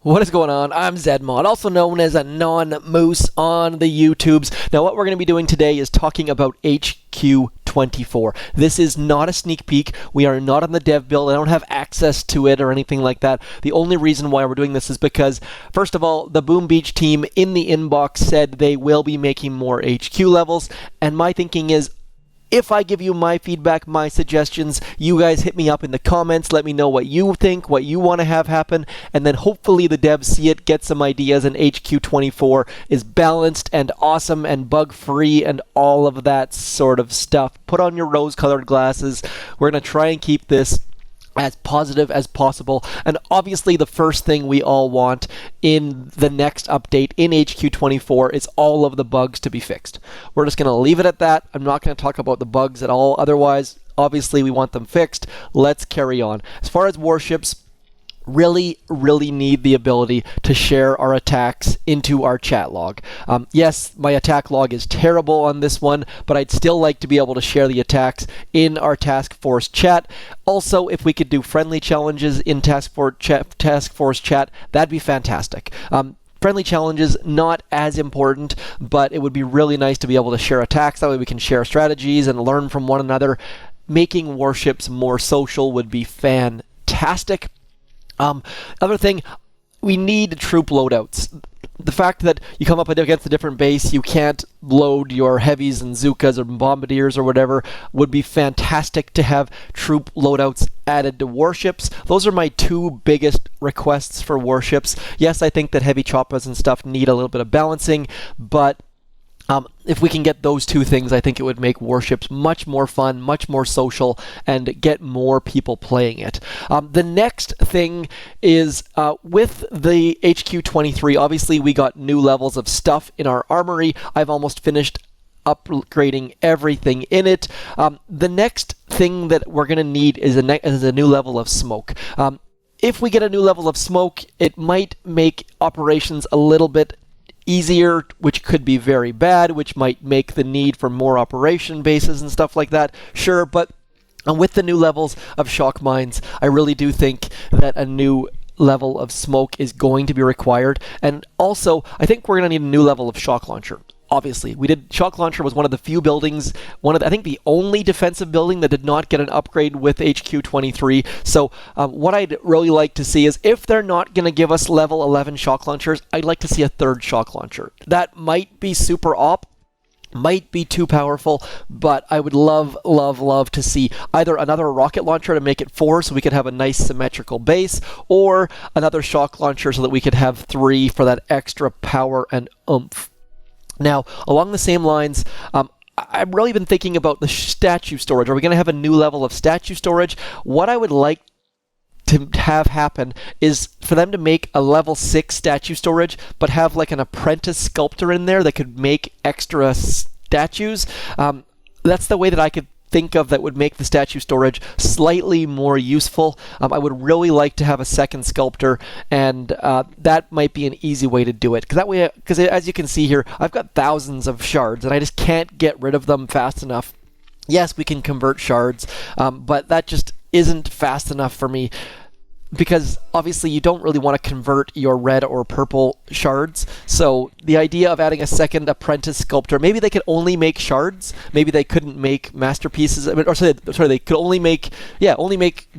What is going on? I'm zmot, also known as Anon Moose on the YouTubes. Now what we're going to be doing today is talking about HQ24. This is not a sneak peek. We are not on the dev build. I don't have access to it or anything like that. The only reason why we're doing this is because, first of all, the Boom Beach team in the inbox said they will be making more HQ levels, and my thinking is, if I give you my feedback, my suggestions, you guys hit me up in the comments, let me know what you think, what you want to have happen, and then hopefully the devs see it, get some ideas, and HQ24 is balanced and awesome and bug-free and all of that sort of stuff. Put on your rose-colored glasses. We're going to try and keep this as positive as possible, and obviously the first thing we all want in the next update in HQ24 is all of the bugs to be fixed. We're just going to leave it at that. I'm not going to talk about the bugs at all. Otherwise, obviously we want them fixed. Let's carry on. As far as warships, really need the ability to share our attacks into our chat log. Yes, my attack log is terrible on this one, but I'd still like to be able to share the attacks in our task force chat. Also, if we could do friendly challenges in task force chat, that'd be fantastic. Friendly challenges, not as important, but it would be really nice to be able to share attacks. That way we can share strategies and learn from one another. Making warships more social would be fantastic. Other thing, we need troop loadouts. The fact that you come up against a different base, you can't load your heavies and Zookas or bombardiers or whatever, would be fantastic to have troop loadouts added to warships. Those are my two biggest requests for warships. Yes, I think that heavy choppas and stuff need a little bit of balancing, but if we can get those two things, I think it would make warships much more fun, much more social, and get more people playing it. The next thing is with the HQ23, obviously we got new levels of stuff in our armory. I've almost finished upgrading everything in it. The next thing that we're going to need is a new level of smoke. If we get a new level of smoke, it might make operations a little bit easier, which could be very bad, which might make the need for more operation bases and stuff like that. Sure, but with the new levels of shock mines, I really do think that a new level of smoke is going to be required. And also, I think we're going to need a new level of shock launcher. Obviously, shock launcher was one of the few buildings, I think the only defensive building that did not get an upgrade with HQ23. So what I'd really like to see is, if they're not going to give us level 11 shock launchers, I'd like to see a third shock launcher. That might be super op, might be too powerful, but I would love to see either another rocket launcher to make it 4 so we could have a nice symmetrical base, or another shock launcher so that we could have 3 for that extra power and oomph. Now, along the same lines, I've really been thinking about the statue storage. Are we going to have a new level of statue storage? What I would like to have happen is for them to make a level 6 statue storage, but have like an apprentice sculptor in there that could make extra statues. That's the way that I could think of that would make the statue storage slightly more useful. I would really like to have a second sculptor, and that might be an easy way to do it. Because as you can see here, I've got thousands of shards, and I just can't get rid of them fast enough. Yes, we can convert shards, but that just isn't fast enough for me. Because obviously you don't really want to convert your red or purple shards. So the idea of adding a second apprentice sculptor, maybe they could only make shards. Maybe they couldn't make masterpieces. They could only make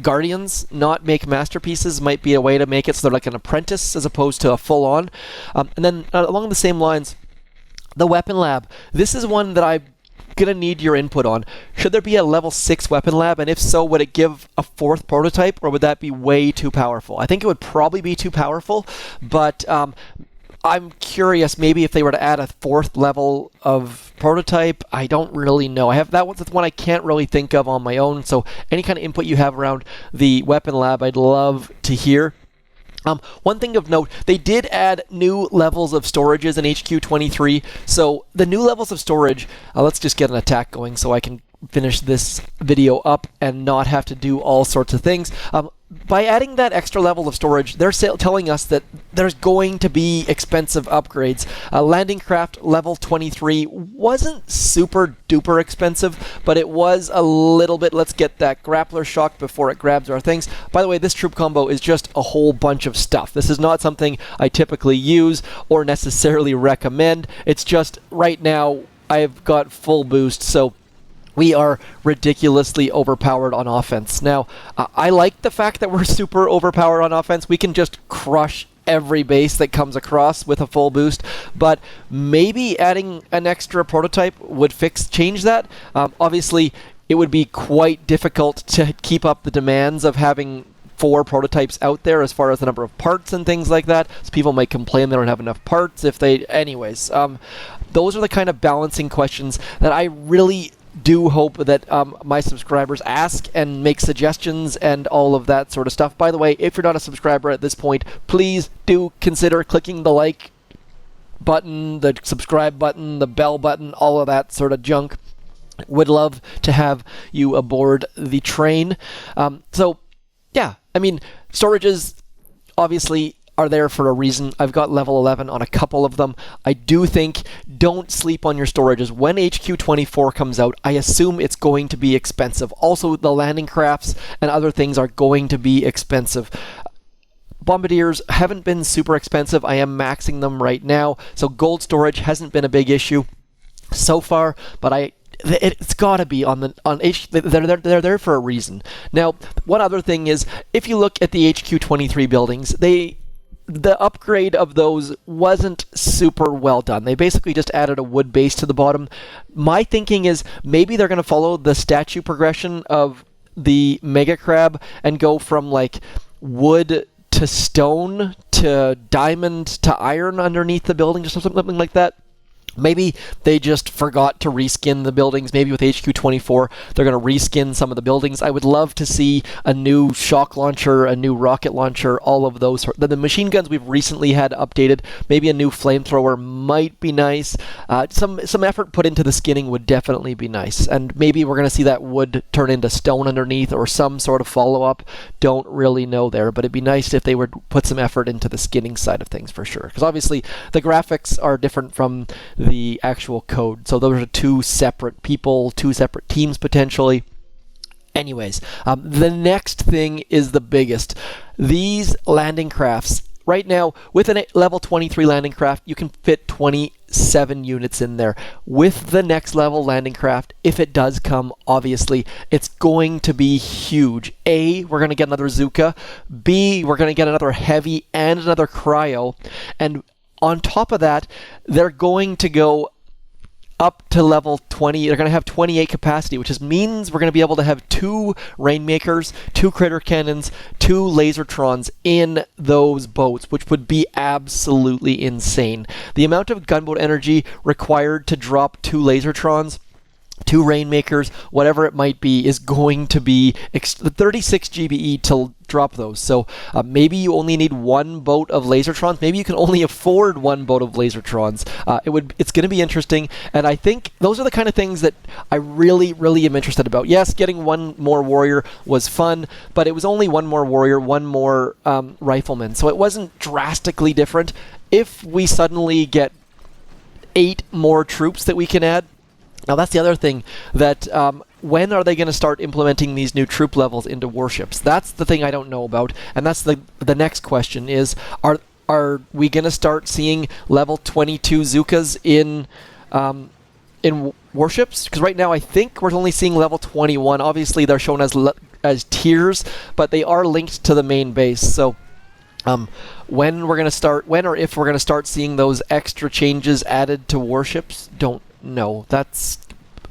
guardians, not make masterpieces. Might be a way to make it so they're like an apprentice as opposed to a full-on. And then along the same lines, the weapon lab. This is one that I'm gonna need your input on. Should there be a level 6 weapon lab, and if so, would it give a 4th prototype, or would that be way too powerful? I think it would probably be too powerful, but I'm curious maybe if they were to add a 4th level of prototype. I don't really know. That's one I can't really think of on my own, so any kind of input you have around the weapon lab, I'd love to hear. One thing of note, they did add new levels of storages in HQ23. So the new levels of storage, let's just get an attack going so I can finish this video up and not have to do all sorts of things. By adding that extra level of storage, they're telling us that there's going to be expensive upgrades. Landing craft level 23 wasn't super duper expensive, but it was a little bit. Let's get that grappler shock before it grabs our things. By the way, this troop combo is just a whole bunch of stuff. This is not something I typically use or necessarily recommend. It's just right now I've got full boost, so we are ridiculously overpowered on offense. Now, I like the fact that we're super overpowered on offense. We can just crush every base that comes across with a full boost, but maybe adding an extra prototype would change that. Obviously, it would be quite difficult to keep up the demands of having 4 prototypes out there as far as the number of parts and things like that. So people might complain they don't have enough parts if they... Anyways, those are the kind of balancing questions that I really do hope that my subscribers ask and make suggestions and all of that sort of stuff. By the way, if you're not a subscriber at this point, please do consider clicking the like button, the subscribe button, the bell button, all of that sort of junk. Would love to have you aboard the train. So, yeah, I mean, storages obviously are there for a reason. I've got level 11 on a couple of them. I do think don't sleep on your storages. When HQ24 comes out, I assume it's going to be expensive. Also, the landing crafts and other things are going to be expensive. Bombardiers haven't been super expensive. I am maxing them right now. So gold storage hasn't been a big issue so far, but it's got to be they're there for a reason. Now, one other thing is, if you look at the HQ23 buildings, the upgrade of those wasn't super well done. They basically just added a wood base to the bottom. My thinking is maybe they're going to follow the statue progression of the Mega Crab and go from like wood to stone to diamond to iron underneath the building, just something like that. Maybe they just forgot to reskin the buildings. Maybe with HQ24, they're going to reskin some of the buildings. I would love to see a new shock launcher, a new rocket launcher, all of those. The machine guns we've recently had updated. Maybe a new flamethrower might be nice. Some effort put into the skinning would definitely be nice. And maybe we're going to see that wood turn into stone underneath or some sort of follow-up. Don't really know there, but it'd be nice if they would put some effort into the skinning side of things for sure. Because obviously the graphics are different from the actual code. So those are 2 separate people, 2 separate teams potentially. Anyways, the next thing is the biggest. These landing crafts. Right now, with a level 23 landing craft, you can fit 27 units in there. With the next level landing craft, if it does come, obviously, it's going to be huge. A, we're going to get another Zuka. B, we're going to get another heavy and another cryo. And on top of that, they're going to go up to level 20. They're going to have 28 capacity, which means we're going to be able to have 2 Rainmakers, 2 Critter Cannons, 2 Lasertrons in those boats, which would be absolutely insane. The amount of gunboat energy required to drop 2 Lasertrons, 2 Rainmakers, whatever it might be, is going to be 36 GBE to drop those. So maybe you only need 1 boat of Lasertrons. Maybe you can only afford 1 boat of Lasertrons. It's going to be interesting, and I think those are the kind of things that I really, really am interested about. Yes, getting 1 more warrior was fun, but it was only 1 more warrior, 1 more rifleman, so it wasn't drastically different. If we suddenly get 8 more troops that we can add, now that's the other thing, that when are they going to start implementing these new troop levels into warships? That's the thing I don't know about, and that's the next question is, are we going to start seeing level 22 Zukas in warships? Because right now I think we're only seeing level 21. Obviously they're shown as tiers, but they are linked to the main base. So when or if we're going to start seeing those extra changes added to warships, don't know. That's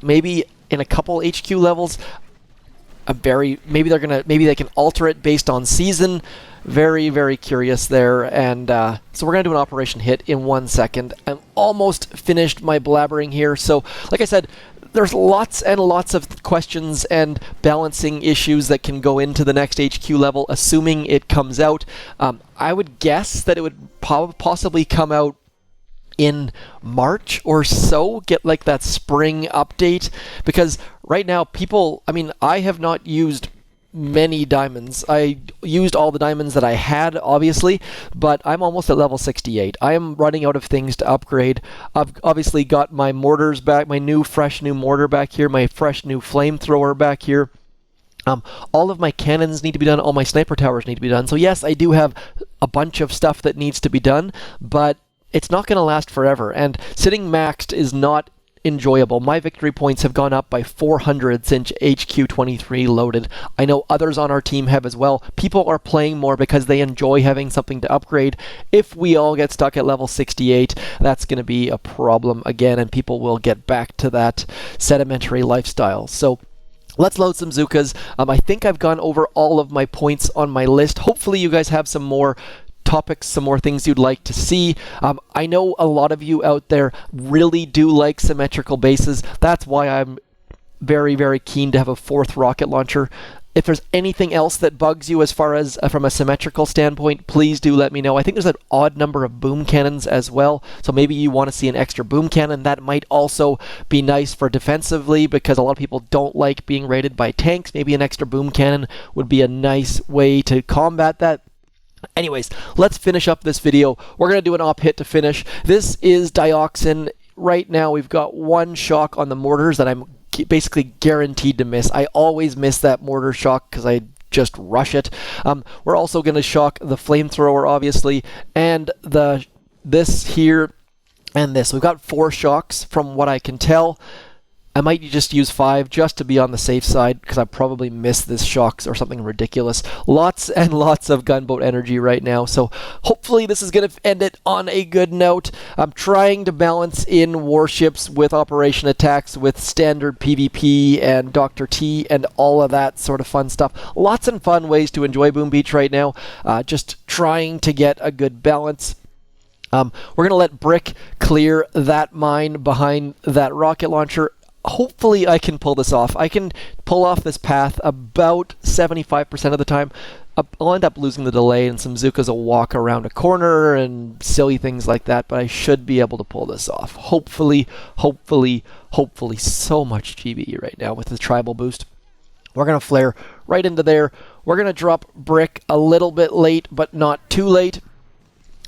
maybe in a couple HQ levels. Maybe they can alter it based on season. Very, very curious there. And so we're going to do an operation hit in 1 second. I'm almost finished my blabbering here. So like I said, there's lots and lots of questions and balancing issues that can go into the next HQ level, assuming it comes out. I would guess that it would possibly come out in March or so, get like that spring update, because right now, people, I mean, I have not used many diamonds. I used all the diamonds that I had, obviously, but I'm almost at level 68. I am running out of things to upgrade. I've obviously got my mortars back, my fresh new mortar back here, my fresh new flamethrower back here. All of my cannons need to be done, all my sniper towers need to be done. So yes, I do have a bunch of stuff that needs to be done, but it's not going to last forever, and sitting maxed is not enjoyable. My victory points have gone up by 400 since HQ23 loaded. I know others on our team have as well. People are playing more because they enjoy having something to upgrade. If we all get stuck at level 68, that's going to be a problem again, and people will get back to that sedimentary lifestyle. So let's load some Zookas. I think I've gone over all of my points on my list. Hopefully you guys have some more topics, some more things you'd like to see. I know a lot of you out there really do like symmetrical bases. That's why I'm very, very keen to have a 4th rocket launcher. If there's anything else that bugs you as far as from a symmetrical standpoint, please do let me know. I think there's an odd number of boom cannons as well, so maybe you want to see an extra boom cannon. That might also be nice for defensively, because a lot of people don't like being raided by tanks. Maybe an extra boom cannon would be a nice way to combat that. Anyways, let's finish up this video. We're going to do an op hit to finish. This is Dioxin. Right now we've got 1 shock on the mortars that I'm basically guaranteed to miss. I always miss that mortar shock because I just rush it. We're also going to shock the flamethrower, obviously, and this here and this. We've got 4 shocks from what I can tell. I might just use 5 just to be on the safe side, because I probably missed this shocks or something ridiculous. Lots and lots of gunboat energy right now, so hopefully this is going to end it on a good note. I'm trying to balance in warships with operation attacks, with standard PvP and Dr. T and all of that sort of fun stuff. Lots and fun ways to enjoy Boom Beach right now. Just trying to get a good balance. We're going to let Brick clear that mine behind that rocket launcher. Hopefully I can pull this off. I can pull off this path about 75% of the time. I'll end up losing the delay, and some Zookas will walk around a corner and silly things like that, but I should be able to pull this off. Hopefully, hopefully, hopefully. So much GBE right now with the tribal boost. We're going to flare right into there. We're going to drop Brick a little bit late, but not too late.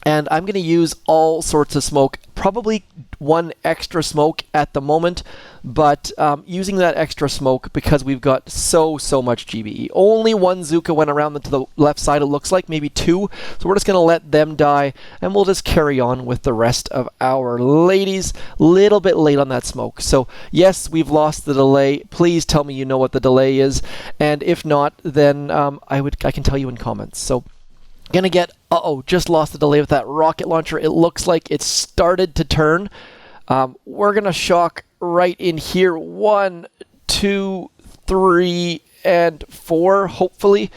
And I'm going to use all sorts of smoke, probably 1 extra smoke at the moment, but using that extra smoke because we've got so much GBE. Only 1 Zooka went around to the left side, it looks like, maybe 2. So we're just going to let them die, and we'll just carry on with the rest of our ladies. Little bit late on that smoke. So yes, we've lost the delay. Please tell me you know what the delay is, and if not, then I can tell you in comments. So gonna get, just lost the delay with that rocket launcher. It looks like it started to turn. We're gonna shock right in here. 1, 2, 3, and 4, hopefully.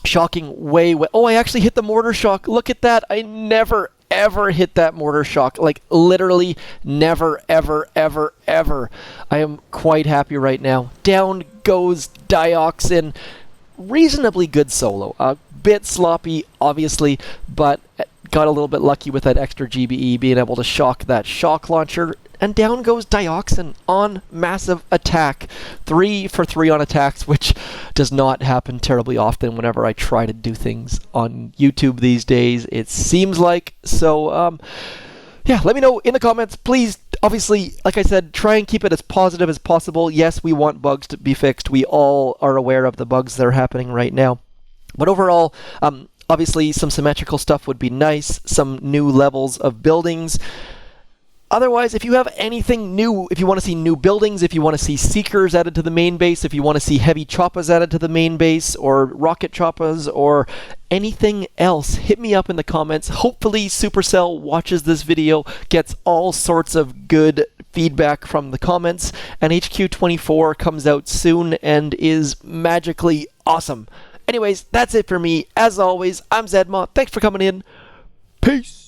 Shocking way. Oh, I actually hit the mortar shock. Look at that. I never, ever hit that mortar shock. Like, literally never, ever, ever, ever. I am quite happy right now. Down goes Dioxin. Reasonably good solo. Bit sloppy, obviously, but got a little bit lucky with that extra GBE, being able to shock that shock launcher, and down goes Dioxin on massive attack. 3 for 3 on attacks, which does not happen terribly often whenever I try to do things on YouTube these days, it seems like. So, yeah, let me know in the comments, please. Obviously, like I said, try and keep it as positive as possible. Yes, we want bugs to be fixed. We all are aware of the bugs that are happening right now. But overall, obviously some symmetrical stuff would be nice, some new levels of buildings. Otherwise, if you have anything new, if you want to see new buildings, if you want to see Seekers added to the main base, if you want to see heavy choppas added to the main base, or rocket choppas, or anything else, hit me up in the comments. Hopefully SuperCell watches this video, gets all sorts of good feedback from the comments, and HQ24 comes out soon and is magically awesome. Anyways, that's it for me. As always, I'm zmot. Thanks for coming in. Peace.